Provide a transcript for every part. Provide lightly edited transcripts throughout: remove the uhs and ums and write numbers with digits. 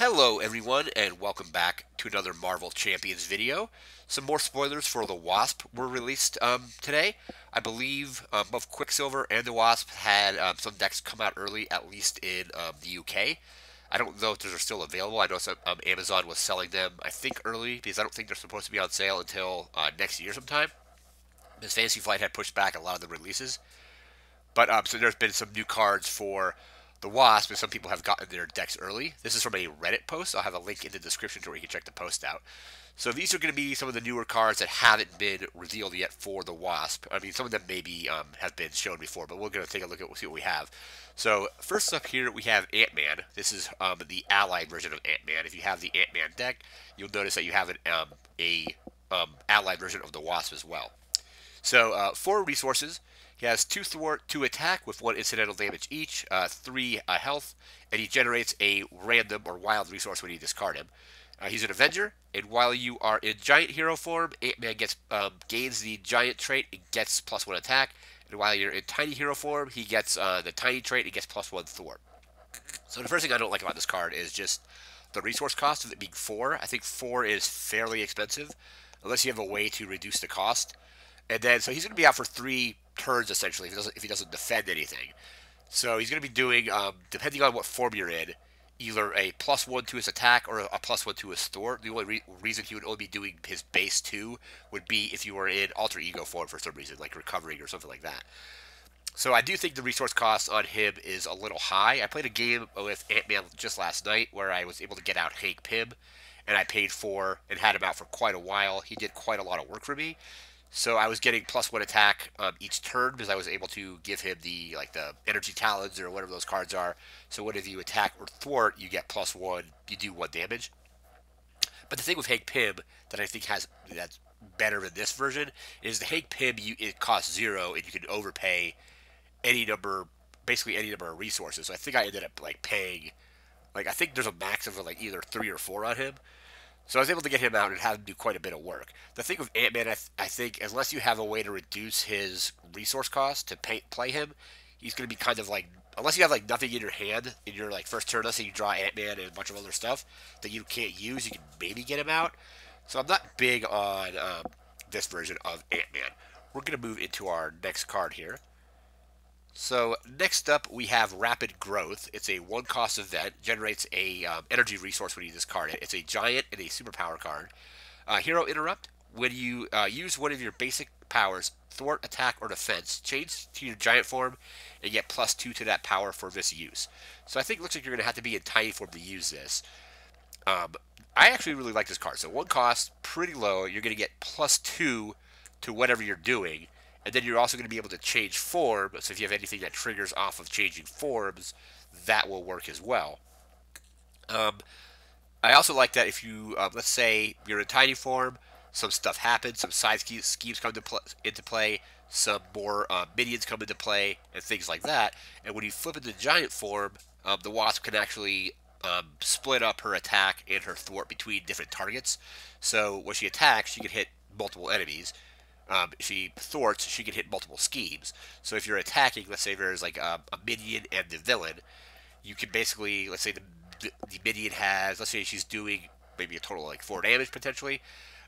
Hello everyone and welcome back to another Marvel Champions video. Some more spoilers for the Wasp were released today. I believe both Quicksilver and the Wasp had some decks come out early, at least in the UK. I don't know if those are still available. I know some, Amazon was selling them, I think, early, because I don't think they're supposed to be on sale until next year sometime. Because Fantasy Flight had pushed back a lot of the releases. But so there's been some new cards for the Wasp, and some people have gotten their decks early. This is from a Reddit post. I'll have a link in the description to where you can check the post out. So these are going to be some of the newer cards that haven't been revealed yet for the Wasp. I mean, some of them maybe have been shown before, but we're going to take a look at see what we have. So first up here, we have AntMan. This is the allied version of AntMan. If you have the AntMan deck, you'll notice that you have allied version of the Wasp as well. So 4 resources. He has 2 thwart, 2 attack with 1 incidental damage each, 3 health, and he generates a random or wild resource when you discard him. He's an Avenger, and while you are in Giant Hero form, AntMan gains the Giant trait and gets +1 attack, and while you're in Tiny Hero form, he gets the Tiny trait and gets +1 thwart. So the first thing I don't like about this card is just the resource cost of it being 4. I think 4 is fairly expensive, unless you have a way to reduce the cost. And then, so he's going to be out for 3 turns, essentially, if he doesn't defend anything. So he's going to be doing, depending on what form you're in, either a +1 to his attack or a +1 to his thwart. The only reason he would only be doing his base 2 would be if you were in Alter Ego form for some reason, like recovering or something like that. So I do think the resource cost on him is a little high. I played a game with AntMan just last night where I was able to get out Hank Pym, and I paid for and had him out for quite a while. He did quite a lot of work for me. So I was getting +1 attack each turn because I was able to give him the energy talons or whatever those cards are. So whenever you attack or thwart, you get +1. You do 1 damage. But the thing with Hank Pym that I think that's better in this version is the Hank Pym it costs 0 and you can overpay any number, basically any number of resources. So I think I ended up paying I think there's a max of either 3 or 4 on him. So I was able to get him out and have him do quite a bit of work. The thing with AntMan, I think, unless you have a way to reduce his resource cost to play him, he's going to be kind of unless you have nothing in your hand in your first turn, let's say you draw AntMan and a bunch of other stuff that you can't use, you can maybe get him out. So I'm not big on this version of AntMan. We're going to move into our next card here. So next up we have Rapid Growth. It's a 1-cost event, generates a energy resource when you discard it. It's a giant and a superpower card. Hero Interrupt. When you use one of your basic powers, thwart, attack, or defense, change to your giant form and get +2 to that power for this use. So I think it looks like you're going to have to be in tiny form to use this. I actually really like this card. So 1 cost, pretty low. You're going to get +2 to whatever you're doing. And then you're also going to be able to change form, so if you have anything that triggers off of changing forms, that will work as well. I also like that if you, let's say you're in tiny form, some stuff happens, some side schemes come into play, some more minions come into play, and things like that. And when you flip into giant form, the Wasp can actually split up her attack and her thwart between different targets. So when she attacks, she can hit multiple enemies. If she thwarts, she can hit multiple schemes. So if you're attacking, let's say there's a minion and the villain, you can basically, let's say the minion has, let's say she's doing maybe a total of 4 damage potentially.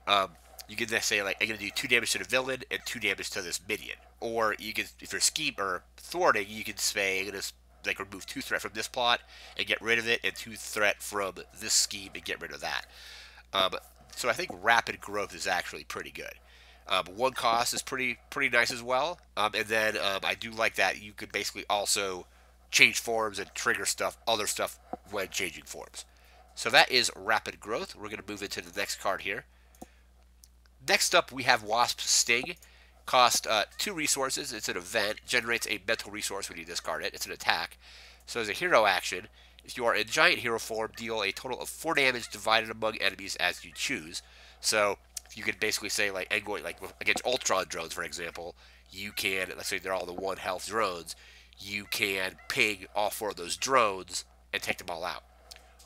You can just say I'm going to do 2 damage to the villain and 2 damage to this minion. Or you can, if you're scheme or thwarting, you can say I'm going to remove 2 threat from this plot and get rid of it, and 2 threat from this scheme and get rid of that. So I think Rapid Growth is actually pretty good. 1 cost is pretty nice as well, and then I do like that you could basically also change forms and trigger other stuff when changing forms. So that is Rapid Growth. We're going to move into the next card here. Next up we have Wasp Sting. Cost 2 resources. It's an event. Generates a mental resource when you discard it. It's an attack. So as a hero action, if you are in giant hero form, deal a total of 4 damage divided among enemies as you choose. So you can basically say against Ultron drones, for example, you can, let's say they're all the 1 health drones, you can ping all 4 of those drones and take them all out.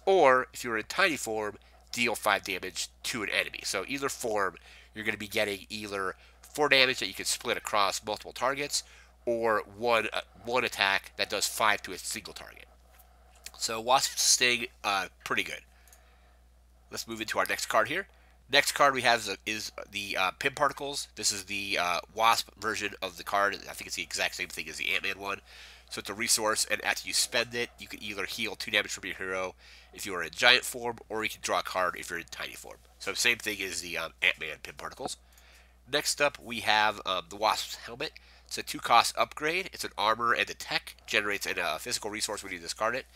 Or if you're in tiny form, deal 5 damage to an enemy. So either form, you're going to be getting either 4 damage that you can split across multiple targets, or one attack that does 5 to a single target. So Wasp Sting, pretty good. Let's move into our next card here. Next card we have is the Pin Particles. This is the Wasp version of the card. I think it's the exact same thing as the AntMan one. So it's a resource, and after you spend it, you can either heal 2 damage from your hero if you are in giant form, or you can draw a card if you're in tiny form. So same thing as the AntMan Pin Particles. Next up, we have the Wasp's Helmet. It's a 2-cost upgrade. It's an armor and a tech. Generates a physical resource when you discard it.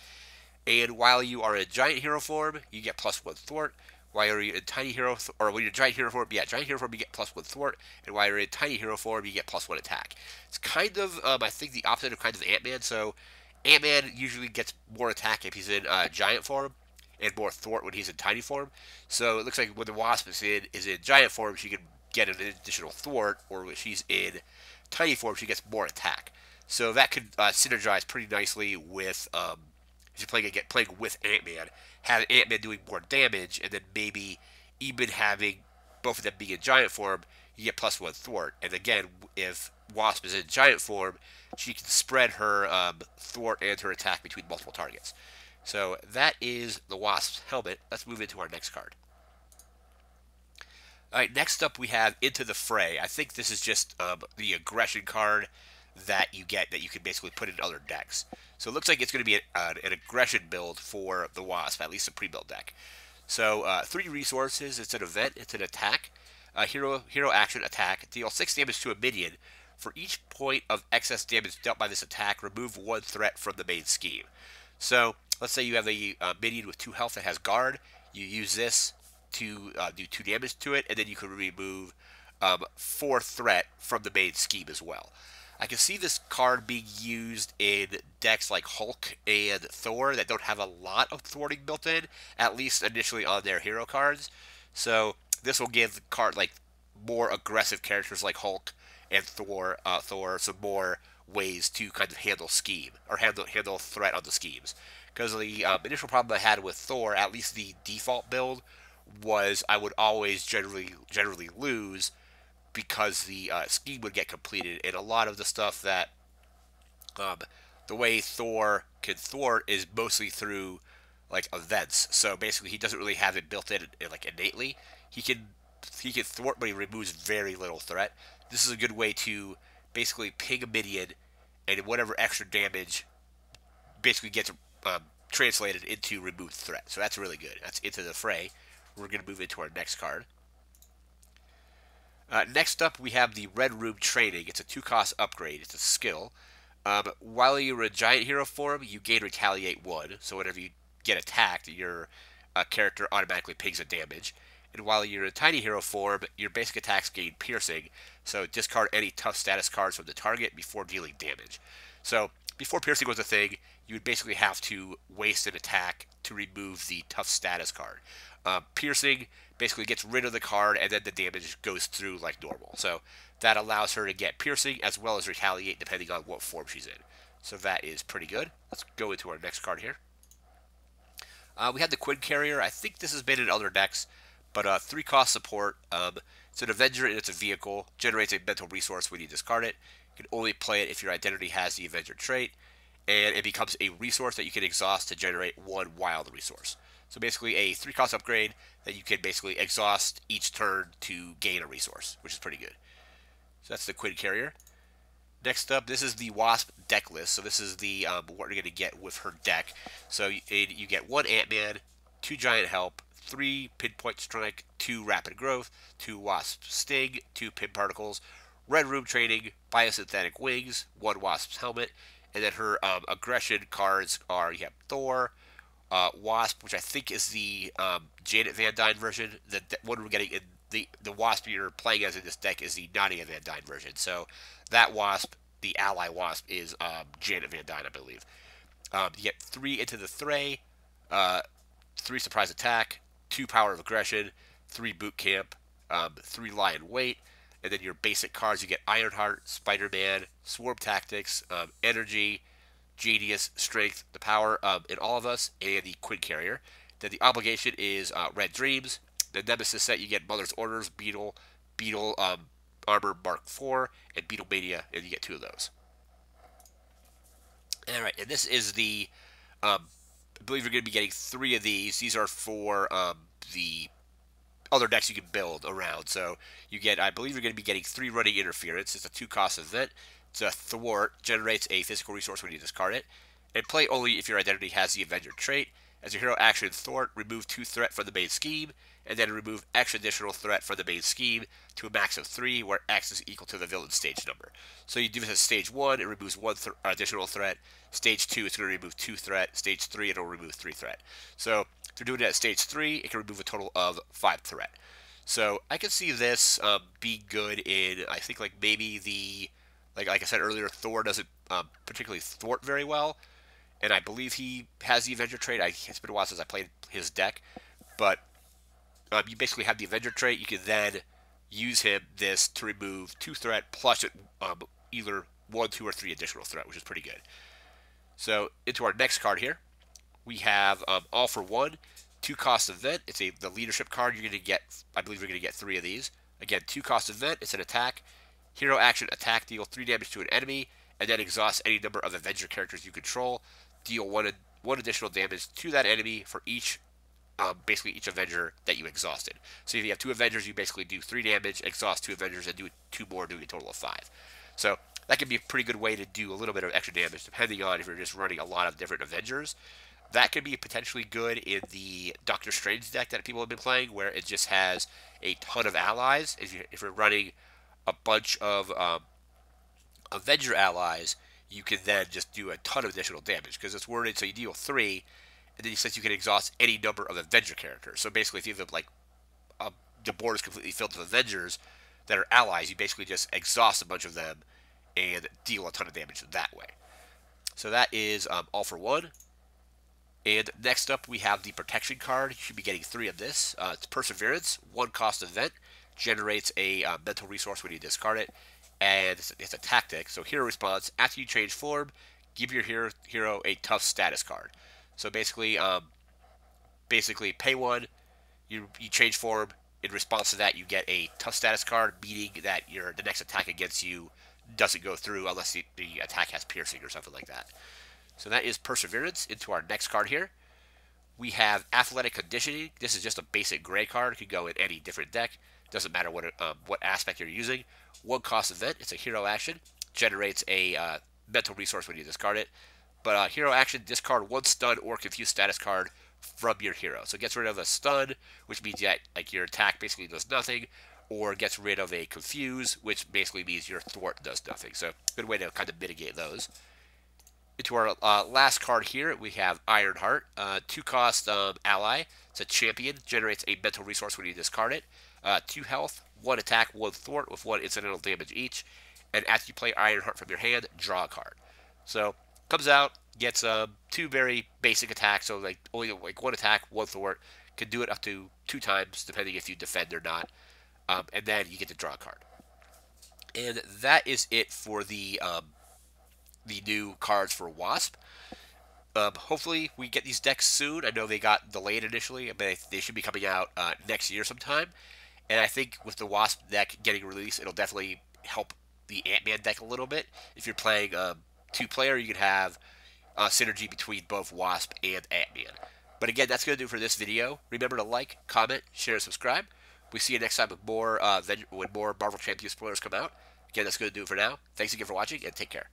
And while you are in giant hero form, you get +1 thwart. While you're in tiny hero, or when you're in giant hero form, giant hero form, you get +1 thwart. And while you're in tiny hero form, you get +1 attack. It's kind of, I think, the opposite of kind of AntMan. So AntMan usually gets more attack if he's in giant form, and more thwart when he's in tiny form. So it looks like when the Wasp is in giant form, she can get an additional thwart, or when she's in tiny form, she gets more attack. So that could synergize pretty nicely with if you're playing with AntMan, have AntMan doing more damage, and then maybe even having both of them being in giant form, you get +1 thwart. And again, if Wasp is in giant form, she can spread her thwart and her attack between multiple targets. So that is the Wasp's Helmet. Let's move into our next card. All right, next up we have Into the Fray. I think this is just the aggression card that you get that you can basically put in other decks. So it looks like it's going to be an aggression build for the Wasp, at least a pre-build deck. So 3 resources. It's an event. It's an attack. Hero action attack. Deal 6 damage to a minion. For each point of excess damage dealt by this attack, remove 1 threat from the main scheme. So let's say you have a minion with 2 health that has guard. You use this to do 2 damage to it, and then you can remove 4 threat from the main scheme as well. I can see this card being used in decks like Hulk and Thor that don't have a lot of thwarting built in, at least initially on their hero cards. So this will give the card like more aggressive characters like Hulk and Thor some more ways to kind of handle scheme or handle threat on the schemes. Because the initial problem I had with Thor, at least the default build, was I would always generally lose because the scheme would get completed, and a lot of the stuff that the way Thor can thwart is mostly through like events. So basically, he doesn't really have it built in like innately. He can thwart, but he removes very little threat. This is a good way to basically ping a minion, and whatever extra damage basically gets translated into removed threat. So that's really good. That's Into the Fray. We're going to move into our next card. Next up, we have the Red Room Training. It's a 2-cost upgrade. It's a skill. While you're in giant hero form, you gain Retaliate 1. So whenever you get attacked, your character automatically pings a damage. And while you're in tiny hero form, your basic attacks gain Piercing. So discard any tough status cards from the target before dealing damage. So before Piercing was a thing, you would basically have to waste an attack to remove the tough status card. Piercing basically gets rid of the card, and then the damage goes through like normal. So that allows her to get Piercing as well as Retaliate depending on what form she's in. So that is pretty good. Let's go into our next card here. We have the Quiver Carrier. I think this has been in other decks, but 3-cost support. It's an Avenger and it's a vehicle. Generates a mental resource when you discard it. You can only play it if your identity has the Avenger trait, and it becomes a resource that you can exhaust to generate 1 wild resource. So basically a 3-cost upgrade that you can basically exhaust each turn to gain a resource, which is pretty good. So that's the Quiver Carrier. Next up, this is the Wasp Decklist. So this is the what you're going to get with her deck. So you get 1 AntMan, 2 Giant Help, 3 Pinpoint Strike, 2 Rapid Growth, 2 Wasp Sting, 2 Pin Particles, Red Room Training, Biosynthetic Wings, 1 Wasp's Helmet, and then her aggression cards are, you have Thor, Wasp, which I think is the Janet Van Dyne version. The one we're getting in the Wasp you're playing as in this deck is the Nadia Van Dyne version. So that Wasp, the ally Wasp, is Janet Van Dyne, I believe. You get 3 Into the Fray, 3 Surprise Attack, 2 Power of Aggression, 3 Boot Camp, 3 Lie in Wait, and then your basic cards you get Ironheart, Spider-Man, Swarm Tactics, Energy, Genius, Strength, the Power in all of us, and the Quiver Carrier. Then the obligation is Red Dreams. The Nemesis set you get Mother's Orders, Beetle Armor Mark IV, and Beetle Mania, and you get 2 of those. Alright, and this is the I believe you're going to be getting 3 of these. These are for the other decks you can build around. So you get, I believe you're going to be getting 3 running interference. It's a 2-cost event. It's a thwart, generates a physical resource when you discard it, and play only if your identity has the Avenger trait. As your hero action, thwart, remove 2 threat from the main scheme, and then remove X additional threat from the main scheme to a max of 3, where X is equal to the villain stage number. So you do this as stage 1, it removes 1 additional threat. Stage 2, it's going to remove 2 threat. Stage 3, it'll remove 3 threat. So if you're doing it at stage 3, it can remove a total of 5 threat. So I can see this being good in, I think, like maybe the, like I said earlier, Thor doesn't particularly thwart very well, and I believe he has the Avenger trait. It's been a while since I played his deck, but you basically have the Avenger trait. You can then use this to remove 2 threat plus either 1, 2, or 3 additional threat, which is pretty good. So into our next card here, we have All for One, 2-cost event. It's the leadership card. You're going to get, I believe you're going to get 3 of these. Again, 2-cost event. It's an attack. Hero action, attack, deal 3 damage to an enemy, and then exhaust any number of Avenger characters you control. Deal one additional damage to that enemy for each, basically each Avenger that you exhausted. So if you have 2 Avengers, you basically do 3 damage, exhaust 2 Avengers, and do 2 more, doing a total of 5. So that can be a pretty good way to do a little bit of extra damage, depending on if you're just running a lot of different Avengers. That could be potentially good in the Doctor Strange deck that people have been playing, where it just has a ton of allies. If you're running a bunch of Avenger allies, you can then just do a ton of additional damage, because it's worded so you deal 3, and then it says you can exhaust any number of Avenger characters. So basically, if you have like the board is completely filled with Avengers that are allies, you basically just exhaust a bunch of them and deal a ton of damage that way. So that is All for One. And next up, we have the protection card. You should be getting 3 of this. It's Perseverance, 1-cost event, generates a mental resource when you discard it, and it's a tactic. So hero response: after you change form, give your hero a tough status card. So basically, pay 1, you change form. In response to that, you get a tough status card, meaning that the next attack against you doesn't go through unless the attack has piercing or something like that. So that is Perseverance. Into our next card here, we have Athletic Conditioning. This is just a basic gray card. It could go in any different deck. Doesn't matter what aspect you're using. 1-cost event. It's a hero action. Generates a mental resource when you discard it. But hero action, discard 1 stun or confused status card from your hero. So it gets rid of a stun, which means that like your attack basically does nothing, or gets rid of a confuse, which basically means your thwart does nothing. So good way to kind of mitigate those. Into our last card here, we have Ironheart, 2-cost ally. It's a champion, generates a mental resource when you discard it. 2 health, 1 attack, 1 thwart with 1 incidental damage each. And after you play Ironheart from your hand, draw a card. So comes out, gets 2 very basic attacks. So like only like 1 attack, 1 thwart. Can do it up to 2 times, depending if you defend or not. And then you get to draw a card. And that is it for the new cards for Wasp. Hopefully we get these decks soon. I know they got delayed initially, but they should be coming out next year sometime. And I think with the Wasp deck getting released, it'll definitely help the AntMan deck a little bit. If you're playing 2-player, you can have synergy between both Wasp and AntMan. But again, that's going to do it for this video. Remember to like, comment, share, and subscribe. We see you next time with more when more Marvel Champions spoilers come out. Again, that's going to do it for now. Thanks again for watching, and take care.